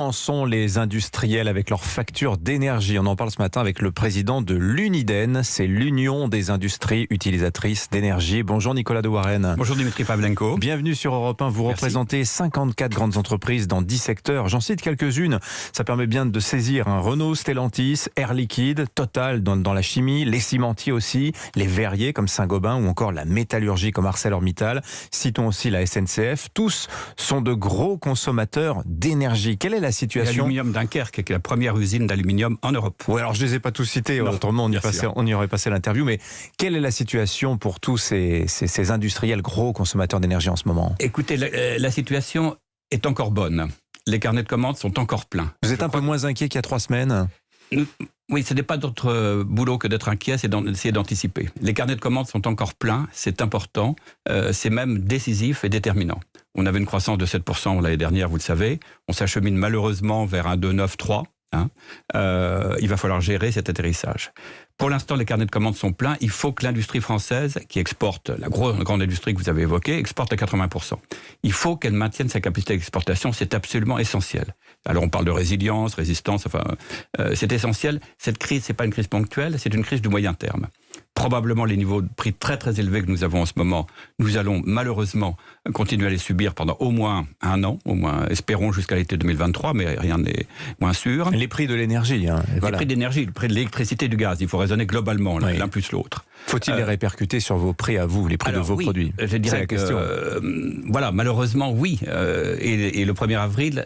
En sont les industriels avec leurs factures d'énergie? On en parle ce matin avec le président de l'Uniden, c'est l'Union des industries utilisatrices d'énergie. Bonjour Nicolas de Warren. Bonjour Dimitri Pavlenko. Bienvenue sur Europe 1. Vous représentez 54 grandes entreprises dans 10 secteurs. J'en cite quelques-unes. Ça permet bien de saisir Renault, Stellantis, Air Liquide, Total dans la chimie, les cimentiers aussi, les verriers comme Saint-Gobain ou encore la métallurgie comme ArcelorMittal. Citons aussi la SNCF. Tous sont de gros consommateurs d'énergie. Quelle est la situation? L'Aluminium Dunkerque, qui est la première usine d'aluminium en Europe. Oui, alors je ne les ai pas tous cités, non, autrement on y aurait passé l'interview, mais quelle est la situation pour tous ces industriels gros consommateurs d'énergie en ce moment? Écoutez, la situation est encore bonne. Les carnets de commandes sont encore pleins. Vous êtes un peu moins inquiet qu'il y a 3 semaines? Oui, ce n'est pas d'autre boulot que d'être inquiet, c'est d'essayer d'anticiper. Les carnets de commandes sont encore pleins, c'est important, c'est même décisif et déterminant. On avait une croissance de 7% l'année dernière, vous le savez. On s'achemine malheureusement vers un 2,9-3. Il va falloir gérer cet atterrissage. Pour l'instant, les carnets de commandes sont pleins. Il faut que l'industrie française, qui exporte, la grande industrie que vous avez évoquée, exporte à 80%. Il faut qu'elle maintienne sa capacité d'exportation, c'est absolument essentiel. Alors on parle de résilience, résistance, c'est essentiel. Cette crise, c'est pas une crise ponctuelle, c'est une crise du moyen terme. Probablement les niveaux de prix très très élevés que nous avons en ce moment, nous allons malheureusement continuer à les subir pendant au moins un an, au moins espérons jusqu'à l'été 2023, mais rien n'est moins sûr. Les prix de l'énergie. Les prix d'énergie, le prix de l'électricité et du gaz, il faut raisonner globalement, l'un plus l'autre. Faut-il les répercuter sur vos prix à vous, les prix de vos produits? Je dirais malheureusement oui, et le 1er avril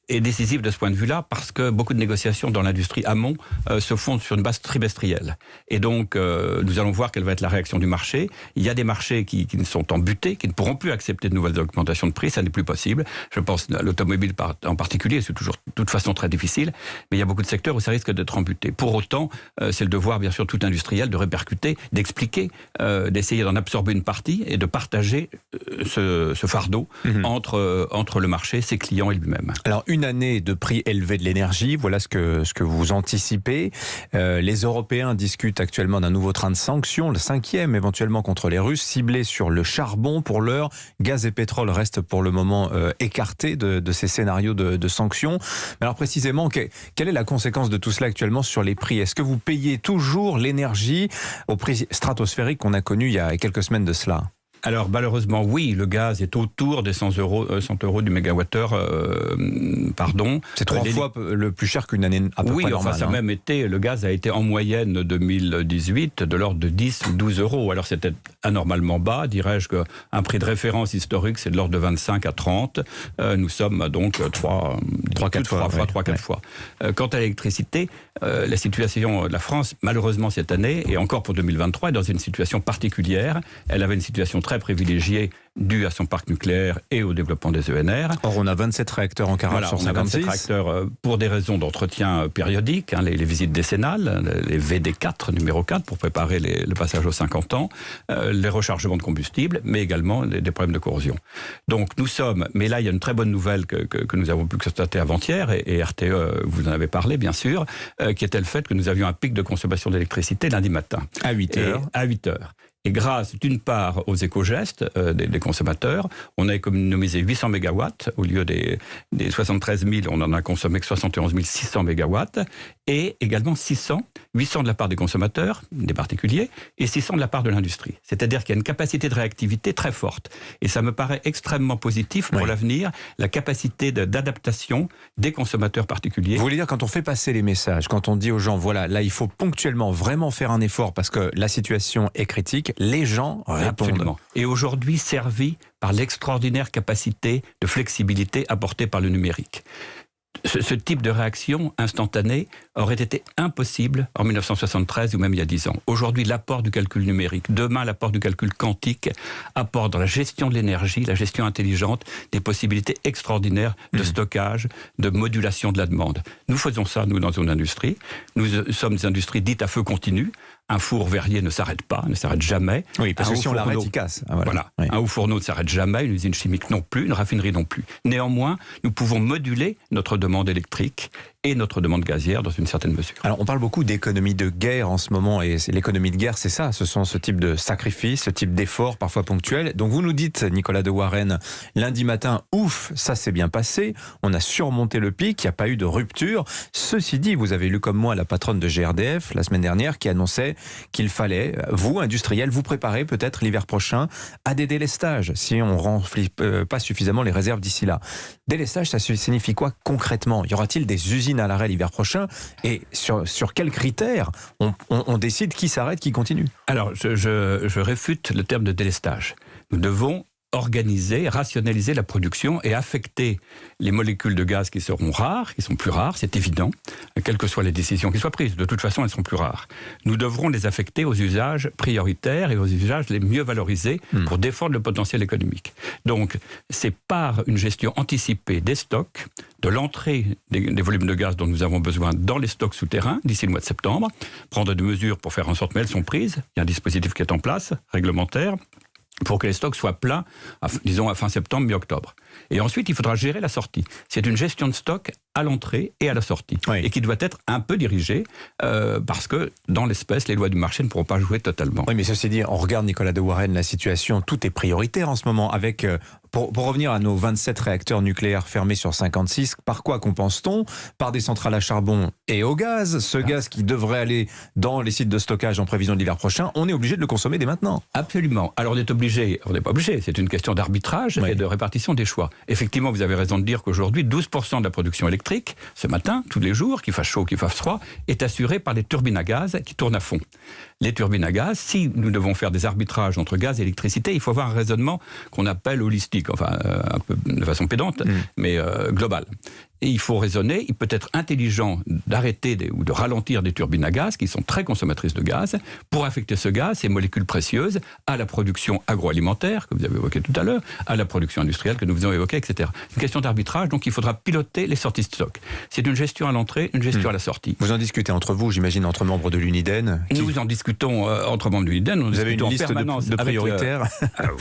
est décisif de ce point de vue-là parce que beaucoup de négociations dans l'industrie amont se font sur une base trimestrielle. Et donc, nous allons voir quelle va être la réaction du marché. Il y a des marchés qui sont embutés, qui ne pourront plus accepter de nouvelles augmentations de prix, ça n'est plus possible. Je pense à l'automobile en particulier, c'est toujours de toute façon très difficile, mais il y a beaucoup de secteurs où ça risque d'être embuté. Pour autant, c'est le devoir, bien sûr, tout industriel de répercuter, d'expliquer, d'essayer d'en absorber une partie et de partager ce fardeau entre le marché, ses clients et lui-même. Alors, une année de prix élevés de l'énergie, voilà ce que vous anticipez. Les Européens discutent actuellement d'un nouveau train de sanctions, le 5e éventuellement contre les Russes, ciblé sur le charbon. Pour l'heure, gaz et pétrole restent pour le moment écartés de ces scénarios de sanctions. Mais alors précisément, quelle est la conséquence de tout cela actuellement sur les prix? Est-ce que vous payez toujours l'énergie au prix stratosphérique qu'on a connu il y a quelques semaines de cela? Alors malheureusement oui, le gaz est autour des 100 euros du mégawattheure, C'est 3 fois le plus cher qu'une année à peu près normale. Ça a même été, le gaz a été en moyenne 2018 de l'ordre de 10 ou 12 euros. Alors c'était anormalement bas, dirais-je qu'un prix de référence historique c'est de l'ordre de 25 à 30. Nous sommes donc 3-4 fois. Quant à l'électricité, la situation de la France, malheureusement cette année, et encore pour 2023, est dans une situation particulière. Elle avait une situation très privilégiée due à son parc nucléaire et au développement des ENR. Or, on a 27 réacteurs en carafe sur 56. On a 27 réacteurs pour des raisons d'entretien périodiques, les visites décennales, les VD4, numéro 4, pour préparer le passage aux 50 ans, les rechargements de combustible, mais également des problèmes de corrosion. Donc nous sommes, mais là il y a une très bonne nouvelle que nous avons pu constater avant-hier, et RTE, vous en avez parlé bien sûr, qui était le fait que nous avions un pic de consommation d'électricité lundi matin. À 8 heures. À 8 heures. Et grâce, d'une part, aux éco-gestes des consommateurs, on a économisé 800 mégawatts. Au lieu des 73 000, on en a consommé que 71 600 mégawatts. Et également 800 de la part des consommateurs, des particuliers, et 600 de la part de l'industrie. C'est-à-dire qu'il y a une capacité de réactivité très forte. Et ça me paraît extrêmement positif pour l'avenir, la capacité d'adaptation des consommateurs particuliers. Vous voulez dire, quand on fait passer les messages, quand on dit aux gens, voilà, là il faut ponctuellement vraiment faire un effort parce que la situation est critique, les gens répondent. Absolument. Et aujourd'hui, servi par l'extraordinaire capacité de flexibilité apportée par le numérique. Ce type de réaction instantanée aurait été impossible en 1973 ou même il y a 10 ans. Aujourd'hui, l'apport du calcul numérique, demain l'apport du calcul quantique, apporte dans la gestion de l'énergie, la gestion intelligente, des possibilités extraordinaires de stockage, de modulation de la demande. Nous faisons ça, nous, dans une industrie. Nous sommes des industries dites à feu continu, Un four verrier ne s'arrête pas, ne s'arrête jamais. Oui, parce que si on l'arrête, il casse. Voilà. Oui. Un haut fourneau ne s'arrête jamais, une usine chimique non plus, une raffinerie non plus. Néanmoins, nous pouvons moduler notre demande électrique et notre demande gazière dans une certaine mesure. Alors, on parle beaucoup d'économie de guerre en ce moment, et l'économie de guerre, c'est ça, ce sont ce type de sacrifices, ce type d'efforts, parfois ponctuels. Donc, vous nous dites, Nicolas de Warren, lundi matin, ouf, ça s'est bien passé, on a surmonté le pic, il n'y a pas eu de rupture. Ceci dit, vous avez lu comme moi la patronne de GRDF la semaine dernière qui annonçait qu'il fallait, vous, industriels, vous préparer peut-être l'hiver prochain à des délestages, si on ne remplit pas suffisamment les réserves d'ici là. Délestage, ça signifie quoi concrètement? Y aura-t-il des usines à l'arrêt l'hiver prochain? Et sur quels critères on décide qui s'arrête, qui continue? Alors, je réfute le terme de délestage. Nous devons organiser, rationaliser la production et affecter les molécules de gaz qui seront rares, qui sont plus rares, c'est évident, quelles que soient les décisions qui soient prises. De toute façon, elles seront plus rares. Nous devrons les affecter aux usages prioritaires et aux usages les mieux valorisés pour défendre le potentiel économique. Donc, c'est par une gestion anticipée des stocks, de l'entrée des volumes de gaz dont nous avons besoin dans les stocks souterrains d'ici le mois de septembre, prendre des mesures pour faire en sorte, mais elles sont prises, il y a un dispositif qui est en place, réglementaire, pour que les stocks soient pleins, disons à fin septembre, mi-octobre. Et ensuite, il faudra gérer la sortie. C'est une gestion de stock à l'entrée et à la sortie. Oui. Et qui doit être un peu dirigée, parce que, dans l'espèce, les lois du marché ne pourront pas jouer totalement. Oui, mais ceci dit, on regarde, Nicolas de Warren, la situation, tout est prioritaire en ce moment, avec... Pour revenir à nos 27 réacteurs nucléaires fermés sur 56, par quoi compense-t-on? Par des centrales à charbon et au gaz. Ce gaz qui devrait aller dans les sites de stockage en prévision de l'hiver prochain, on est obligé de le consommer dès maintenant. Absolument. Alors on n'est pas obligé, c'est une question d'arbitrage et de répartition des choix. Effectivement, vous avez raison de dire qu'aujourd'hui, 12% de la production électrique, ce matin, tous les jours, qu'il fasse chaud, qu'il fasse froid, est assurée par des turbines à gaz qui tournent à fond. Les turbines à gaz, si nous devons faire des arbitrages entre gaz et électricité, il faut avoir un raisonnement qu'on appelle holistique, enfin un peu de façon pédante, mais global. Et il faut raisonner, il peut être intelligent d'arrêter ou de ralentir des turbines à gaz qui sont très consommatrices de gaz pour affecter ce gaz, ces molécules précieuses, à la production agroalimentaire, que vous avez évoqué tout à l'heure, à la production industrielle que nous avons évoquée, etc. C'est une question d'arbitrage, donc il faudra piloter les sorties de stock. C'est une gestion à l'entrée, une gestion à la sortie. Vous en discutez entre vous, j'imagine, entre membres de l'Uniden? Nous en discutons entre membres de l'Uniden. Vous avez une liste de prioritaires?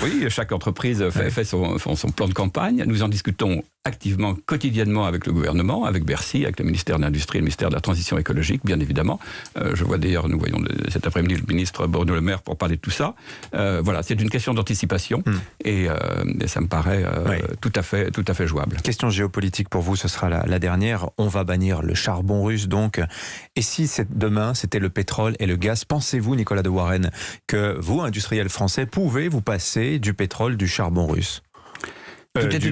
Oui, chaque entreprise fait son plan de campagne. Nous en discutons activement, quotidiennement avec le gouvernement, avec Bercy, avec le ministère de l'Industrie et le ministère de la Transition écologique, bien évidemment. Je vois d'ailleurs, nous voyons cet après-midi le ministre Bruno Le Maire pour parler de tout ça. Voilà, c'est une question d'anticipation et ça me paraît tout à fait jouable. Question géopolitique pour vous, ce sera la dernière. On va bannir le charbon russe, donc. Et si demain, c'était le pétrole et le gaz, pensez-vous, Nicolas de Warren, que vous, industriels français, pouvez vous passer du pétrole, du charbon russe? Tout est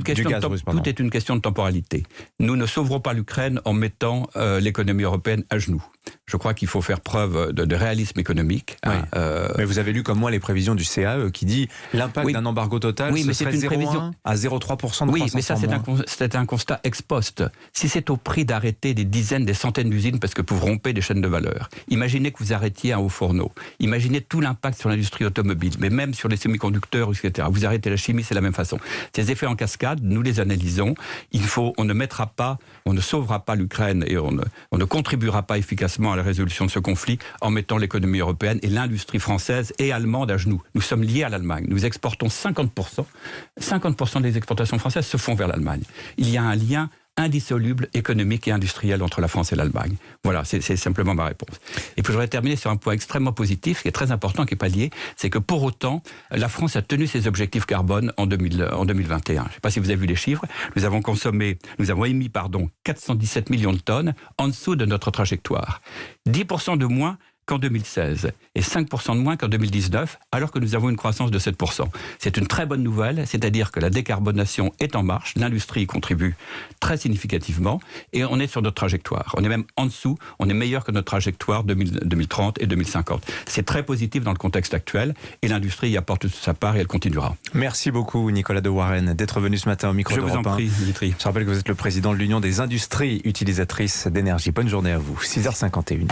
une question de temporalité. Nous ne sauverons pas l'Ukraine en mettant l'économie européenne à genoux. Je crois qu'il faut faire preuve de réalisme économique. Oui. Mais vous avez lu comme moi les prévisions du CAE qui dit l'impact d'un embargo total, ce serait 0,1 à 0,3% de croissance. Oui, mais ça c'est un constat ex post. Si c'est au prix d'arrêter des dizaines, des centaines d'usines parce que vous rompez des chaînes de valeur, imaginez que vous arrêtiez un haut fourneau, imaginez tout l'impact sur l'industrie automobile, mais même sur les semi-conducteurs, etc. Vous arrêtez la chimie, c'est la même façon. Ces effets en cascade, nous les analysons. On ne sauvera pas l'Ukraine et on ne contribuera pas efficacement à la résolution de ce conflit en mettant l'économie européenne et l'industrie française et allemande à genoux. Nous sommes liés à l'Allemagne. Nous exportons 50%. 50% des exportations françaises se font vers l'Allemagne. Il y a un lien indissoluble économique et industriel entre la France et l'Allemagne. Voilà, c'est simplement ma réponse. Et puis je voudrais terminer sur un point extrêmement positif, qui est très important, qui n'est pas lié, c'est que pour autant, la France a tenu ses objectifs carbone en 2021. Je ne sais pas si vous avez vu les chiffres, nous avons émis 417 millions de tonnes en dessous de notre trajectoire. 10% de moins qu'en 2016 et 5% de moins qu'en 2019, alors que nous avons une croissance de 7%. C'est une très bonne nouvelle, c'est-à-dire que la décarbonation est en marche, l'industrie y contribue très significativement et on est sur notre trajectoire. On est même en dessous, on est meilleur que notre trajectoire 2030 et 2050. C'est très positif dans le contexte actuel et l'industrie y apporte toute sa part et elle continuera. Merci beaucoup Nicolas de Warren d'être venu ce matin au micro d'Europe 1. Je vous en prie, Dimitri. Je rappelle que vous êtes le président de l'Union des industries utilisatrices d'énergie. Bonne journée à vous, 6h51.